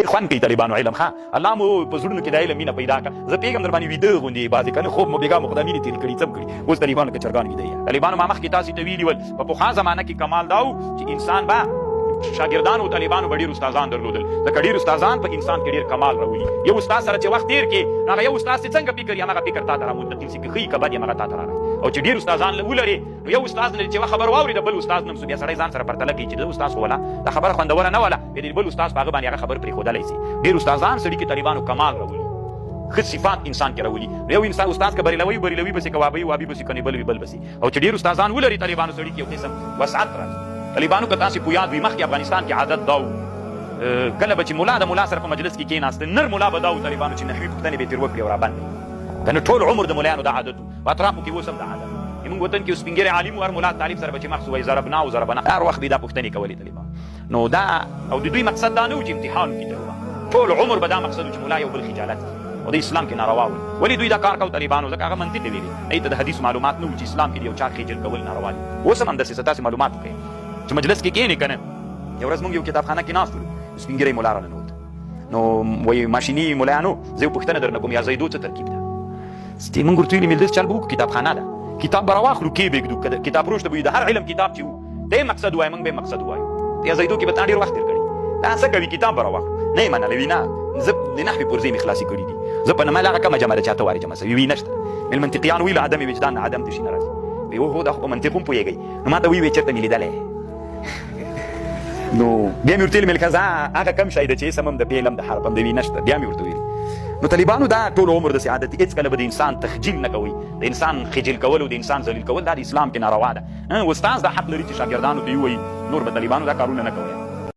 ډېر خوند کوي طالبانو علم ښه الله مو په زړونو کې د علم مینه پیدا کړه زه پوهېږم در باندې ویده غوندې بعضې کنه خوب مو بېګا مو خو دا مینې تېرې کړي څه هم کړي اوس طالبانو لکه چرګان ویده یي طالبانو ما مخکې تاسې ته ویلي ول په پخوا زمانه کې کمال دا و چې انسان به شاګردانو طالبانو به ډېر استادان درلودل ځکه ډېر استادان په انسان کې ډېر کمال راولي یو استاد سره چې وخت تېر کړي نو هغه یو استاد چې څنګه فکر یې هماغه فکر تا ته رامنتقل شي که ښه یي که بد یې هماغه تا ته راغی او چې ډېر استادان ولري نو یو استاد لري چې یوه خبر واوري د بل استاد نوم سو بیا سړی ځان سره پرتله کوي چې د استاد خو ولا دا خبره خوندوره نه وله بیا د بل استاد په هغه باندې هغه خبر پرېښودلی شي ډېر استادان سړي کې طالبانو کمال راولي ښه صفات انسان کې راولي یو انسان استاد که بریلوي بریلوي بسې که وابي وابي بسې که بل وي بل بسې او چې ډېر استادان ولري طالبانو سړي کې یو قسم وسعت راځي طالبانو که تاسې په یاد وي مخکې افغانستان کې عادت دا و کله به چې ملا د ملا سره په مجلس کې کېناسته نر ملا به دا و طالبانو چې نحوي پوښتنې به یې تېر وکړي او رابند که نه ټول عمر د ملایانو دا عادت و په اطرافو کې اوس هم دا عادت زموږ وطن کې یو سپین ږیری عالم و هر ملا طالب سره به چې مخ وایي ضربنا او ضربنا هر وخت به یې دا پوښتنې کولې طالبان نو دا او د دوی مقصد دا نه و چې امتحان وکړي طالبان ټول عمر به دا مقصد و چې ملا یو بل خجالت کړي او د اسلام کې ناروا و ولې دوی دا کار کوي طالبانو ځکه هغه منطق ویلي هغې ته د حدیث معلومات نه و چې اسلام کې د یو چا خجل کول ناروا دي اوس هم همداسې څه تاسې معلومات وکړئ چې مجلس کې کښېنې که نه یو ورځ موږ یو کتابخانه کې ناست ولو سپین ږیری ملا راننوت نو وایي ماشیني ملایانو زه یو پوښتنه درنه کوم یا زیدو څه ترکیب ده موږ ورته ویلي مېل داسې چل به وکړو کتابخانه ده کتاب به راواخلو کېبېږدو کتاب روش ته به وي د هر علم کتاب چې و ته یې مقصد ووایه موږ به یې مقصد ووایو یا زیدو کې به تا ډېر وخت تېر کړی دا څه کوي کتاب به راواخلو نه یې منله وي نه زه د نحوې پرزې مې خلاصې کړي دي زه په نمل هغه کمه جمع ده چاته وارې جمع سوي وي نشته مېل منطقیانو ویل عدم وجدان عدم د شي نه راځي وی هو دا خو په منطق هم پوهېږئ نو ما ته وی چېرته مې لیدلی نو بیا مې ورته ویل که زه هغه کم شی ده چې اسم هم د فعل هم د حرف هم د وي نشته بیا مې ورته ویلي نو طالبانو دا ټول عمر داسې عادت دي هېڅکله به د انسان تخجیل نه کوئ د انسان خجل کول او د انسان ذلیل کول دا د اسلام کې ناروا ده استاد دا حق لري چې شاګردانو ته ووایي نور به طالبانو دا کارونه نه کوئ